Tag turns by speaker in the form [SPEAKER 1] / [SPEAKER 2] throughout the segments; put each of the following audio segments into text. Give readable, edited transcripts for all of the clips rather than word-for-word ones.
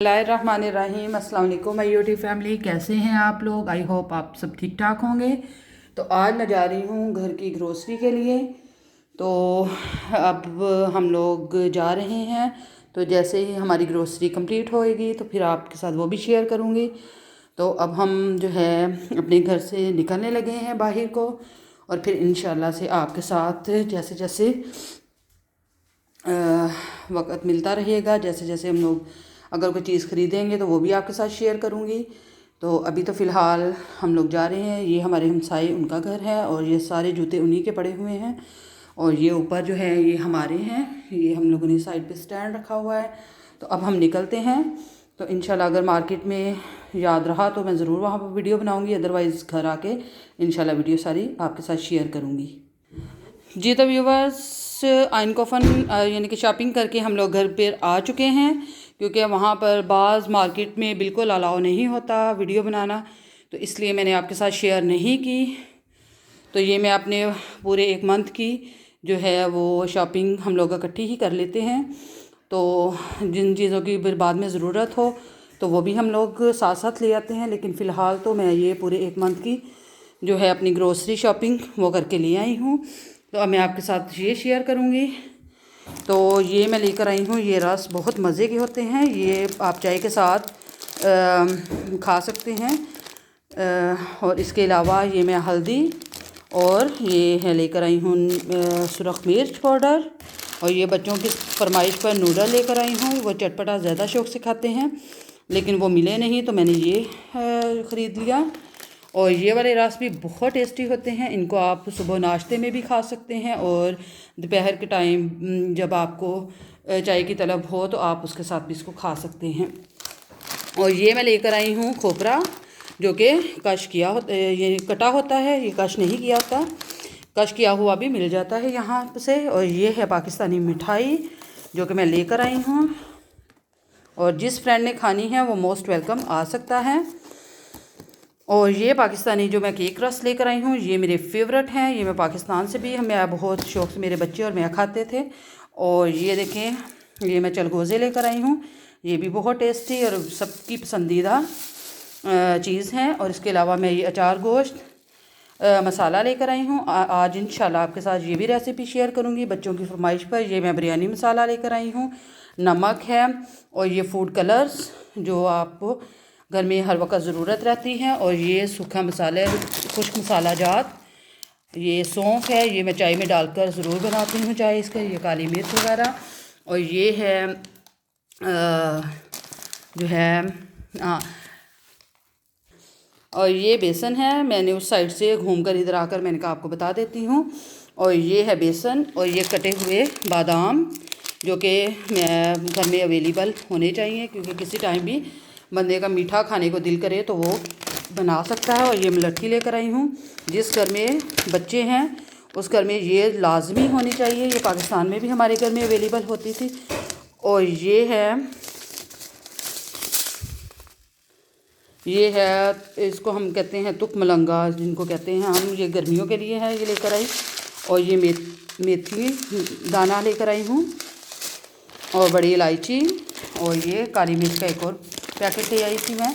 [SPEAKER 1] बिस्मिल्लाहिर्रहमानिर्रहीम। अस्सलाम वालेकुम माय यूट्यूब फैमिली, कैसे हैं आप लोग? आई होप आप सब ठीक ठाक होंगे। तो आज मैं जा रही हूँ घर की ग्रोसरी के लिए। तो अब हम लोग जा रहे हैं, तो जैसे ही हमारी ग्रोसरी कंप्लीट होएगी तो फिर आपके साथ वो भी शेयर करूँगी। तो अब हम जो है अपने घर से निकलने लगे हैं बाहर को, और फिर इंशाल्लाह से आपके साथ जैसे जैसे वक्त मिलता रहेगा, जैसे जैसे हम लोग अगर कोई चीज़ ख़रीदेंगे तो वो भी आपके साथ शेयर करूँगी। तो अभी तो फ़िलहाल हम लोग जा रहे हैं। ये हमारे हमसाए उनका घर है और ये सारे जूते उन्हीं के पड़े हुए हैं, और ये ऊपर जो है ये हमारे हैं। ये हम लोगों ने साइड पे स्टैंड रखा हुआ है। तो अब हम निकलते हैं। तो इंशाल्लाह अगर मार्केट में याद रहा तो मैं ज़रूर वहाँ पर वीडियो बनाऊँगी, अदरवाइज़ घर आके इंशाल्लाह वीडियो सारी आपके साथ शेयर करूँगी। जी तो व्यूवर्स, आइन कोफन यानी कि शॉपिंग करके हम लोग घर पर आ चुके हैं, क्योंकि वहाँ पर बाज़ मार्केट में बिल्कुल अलाउ नहीं होता वीडियो बनाना, तो इसलिए मैंने आपके साथ शेयर नहीं की। तो ये मैं अपने पूरे एक मंथ की जो है वो शॉपिंग हम लोग इकट्ठी ही कर लेते हैं। तो जिन चीज़ों की फिर बाद में ज़रूरत हो तो वो भी हम लोग साथ साथ ले आते हैं, लेकिन फ़िलहाल तो मैं ये पूरे एक मंथ की जो है अपनी ग्रोसरी शॉपिंग वो करके ले आई हूँ। तो अब मैं आपके साथ ये शेयर करूँगी। तो ये मैं लेकर आई हूँ, ये रस बहुत मज़े के होते हैं। ये आप चाय के साथ खा सकते हैं। और इसके अलावा ये मैं हल्दी और ये है लेकर आई हूँ सुरख मिर्च पाउडर, और ये बच्चों की फरमाइश पर नूडल लेकर आई हूँ। वो चटपटा ज़्यादा शौक़ से खाते हैं, लेकिन वो मिले नहीं तो मैंने ये ख़रीद लिया। और ये वाले रस भी बहुत टेस्टी होते हैं। इनको आप सुबह नाश्ते में भी खा सकते हैं, और दोपहर के टाइम जब आपको चाय की तलब हो तो आप उसके साथ भी इसको खा सकते हैं। और ये मैं लेकर आई हूँ खोपरा, जो कि कश किया होता, ये कटा होता है, ये कश नहीं किया होता, कश किया हुआ भी मिल जाता है यहाँ से। और ये है पाकिस्तानी मिठाई जो कि मैं लेकर आई हूँ, और जिस फ्रेंड ने खानी है वो मोस्ट वेलकम आ सकता है। और ये पाकिस्तानी जो मैं केक रस लेकर आई हूँ, ये मेरे फेवरेट हैं। ये मैं पाकिस्तान से भी मैं बहुत शौक़ से, मेरे बच्चे और मैं खाते थे। और ये देखें, ये मैं चलगोज़े लेकर आई हूँ, ये भी बहुत टेस्टी और सबकी पसंदीदा चीज़ है। और इसके अलावा मैं ये अचार गोश्त मसाला लेकर आई हूँ। आज इंशाल्लाह आपके साथ ये भी रेसिपी शेयर करूँगी बच्चों की फरमाइश पर। ये मैं बिरयानी मसाला लेकर आई हूँ, नमक है, और ये फूड कलर्स जो आपको घर में हर वक्त ज़रूरत रहती है। और ये सूखा मसाले, खुश्क मसाला जात, ये सौंफ है, ये मैं चाय में डालकर ज़रूर बनाती हूँ चाय इसका, ये काली मिर्च वगैरह। और ये है जो है और ये बेसन है, मैंने उस साइड से घूम कर इधर आकर मैंने कहा आपको बता देती हूँ। और ये है बेसन, और ये कटे हुए बादाम जो कि मैं घर में अवेलेबल होने चाहिए, क्योंकि किसी टाइम भी बंदे का मीठा खाने को दिल करे तो वो बना सकता है। और ये मलट्ठी लेकर आई हूँ, जिस घर में बच्चे हैं उस घर में ये लाजमी होनी चाहिए। ये पाकिस्तान में भी हमारे घर में अवेलेबल होती थी। और ये है इसको हम कहते हैं तुक मलंगा, जिनको कहते हैं हम, ये गर्मियों के लिए है, ये लेकर आई। और ये मेथी दाना लेकर आई हूँ, और बड़ी इलायची, और ये काली मिर्च का एक और पैकेट ले आई थी मैं।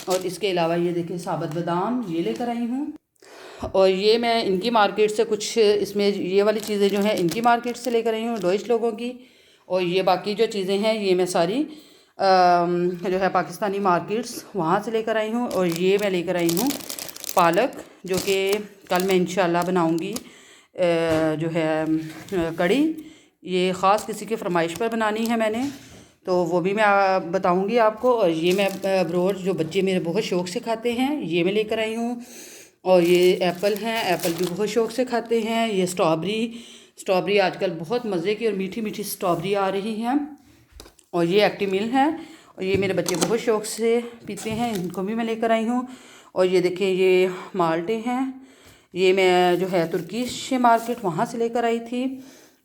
[SPEAKER 1] और इसके अलावा ये देखिए साबुत बादाम ये लेकर आई हूँ। और ये मैं इनकी मार्केट से कुछ, इसमें ये वाली चीज़ें जो हैं इनकी मार्केट से लेकर आई हूँ, डोइश लोगों की। और ये बाकी जो चीज़ें हैं ये मैं सारी जो है पाकिस्तानी मार्केट्स वहाँ से लेकर आई हूँ। और ये मैं लेकर आई हूँ पालक, जो कि कल मैं इंशाल्लाह बनाऊँगी जो है कड़ी। ये ख़ास किसी की फरमाइश पर बनानी है मैंने, तो वो भी मैं बताऊंगी आपको। और ये मैं ब्रोड जो बच्चे मेरे बहुत शौक़ से खाते हैं ये मैं लेकर आई हूँ। और ये एप्पल हैं, एप्पल भी बहुत शौक़ से खाते हैं। ये स्ट्रॉबेरी आजकल बहुत मज़े की और मीठी मीठी स्ट्रॉबेरी आ रही हैं। और ये एक्टिमिल है, और ये मेरे बच्चे बहुत शौक़ से पीते हैं, इनको भी मैं लेकर आई हूँ। और ये देखें ये माल्टे हैं, ये मैं जो है तुर्किश मार्केट वहाँ से लेकर आई थी।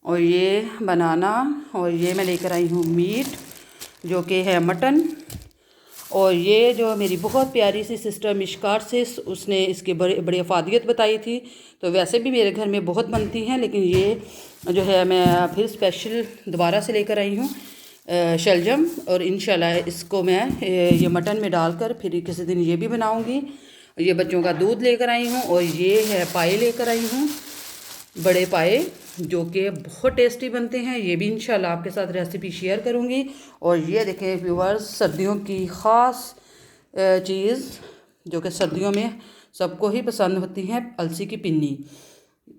[SPEAKER 1] और ये बनाना, और ये मैं लेकर आई हूँ मीट जो कि है मटन। और ये जो मेरी बहुत प्यारी सी सिस्टर मिशकार से, उसने इसकी बड़ी अफादियत बताई थी। तो वैसे भी मेरे घर में बहुत बनती हैं, लेकिन ये जो है मैं फिर स्पेशल दोबारा से लेकर आई हूँ, शलजम, और इंशाल्लाह इसको मैं ये मटन में डालकर फिर किसी दिन ये भी बनाऊंगी। ये बच्चों का दूध लेकर आई हूँ, और ये है पाए लेकर आई हूँ, बड़े पाए, जो कि बहुत टेस्टी बनते हैं। ये भी इंशाल्लाह आपके साथ रेसिपी शेयर करूँगी। और ये देखें व्यूअर्स, सर्दियों की ख़ास चीज़ जो कि सर्दियों में सबको ही पसंद होती हैं, अलसी की पिन्नी,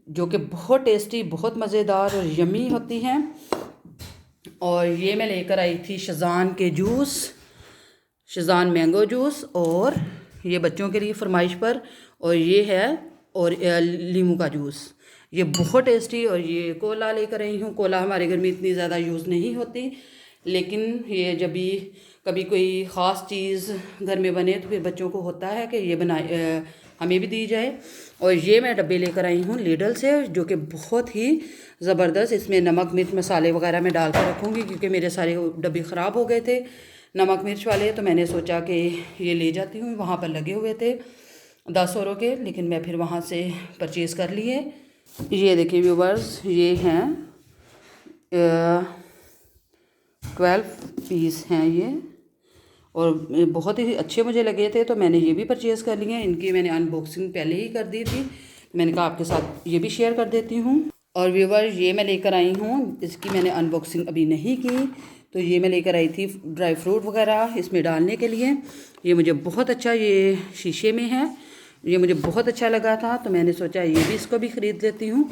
[SPEAKER 1] जो कि बहुत टेस्टी, बहुत मज़ेदार और यमी होती हैं। और ये मैं लेकर आई थी शेज़ान के जूस, शेज़ान मैंगो जूस, और ये बच्चों के लिए फरमाइश पर, और ये है और लीमू का जूस, ये बहुत टेस्टी। और ये कोला लेकर आई हूँ। कोला हमारे घर में इतनी ज़्यादा यूज़ नहीं होती, लेकिन ये जब भी कभी कोई ख़ास चीज़ घर में बने तो फिर बच्चों को होता है कि ये बनाए, हमें भी दी जाए। और ये मैं डब्बे लेकर आई हूँ लीडल से, जो कि बहुत ही ज़बरदस्त। इसमें नमक मिर्च मसाले वगैरह मैं डाल कर रखूँगी, क्योंकि मेरे सारे डब्बे ख़राब हो गए थे नमक मिर्च वाले, तो मैंने सोचा कि ये ले जाती हूँ। वहाँ पर लगे हुए थे 10 € के, लेकिन मैं फिर वहाँ से परचेज़ कर लिए। ये देखिए व्यूवर्स, ये हैं 12 पीस हैं ये, और बहुत ही अच्छे मुझे लगे थे, तो मैंने ये भी परचेज़ कर लिए। इनकी मैंने अनबॉक्सिंग पहले ही कर दी थी, मैंने कहा आपके साथ ये भी शेयर कर देती हूँ। और व्यूवर, ये मैं लेकर आई हूँ, इसकी मैंने अनबॉक्सिंग अभी नहीं की, तो ये मैं लेकर आई थी ड्राई फ्रूट वगैरह इसमें डालने के लिए। ये मुझे बहुत अच्छा, ये शीशे में है, ये मुझे बहुत अच्छा लगा था, तो मैंने सोचा ये भी इसको भी ख़रीद लेती हूँ,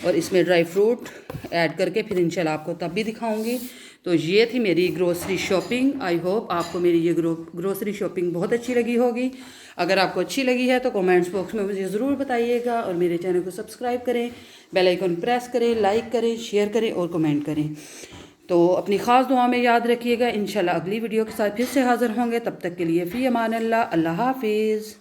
[SPEAKER 1] और इसमें ड्राई फ्रूट ऐड करके फिर इंशाल्लाह आपको तब भी दिखाऊंगी। तो ये थी मेरी ग्रोसरी शॉपिंग। आई होप आपको मेरी ये ग्रोसरी शॉपिंग बहुत अच्छी लगी होगी। अगर आपको अच्छी लगी है तो कमेंट्स बॉक्स में मुझे ज़रूर बताइएगा, और मेरे चैनल को सब्सक्राइब करें, बेल आइकन प्रेस करें, लाइक करें, शेयर करें और कमेंट करें। तो अपनी ख़ास दुआ में याद रखिएगा। इंशाल्लाह अगली वीडियो के साथ फिर से हाज़िर होंगे। तब तक के लिए फ़ी अमान अल्लाह, अल्लाह हाफिज़।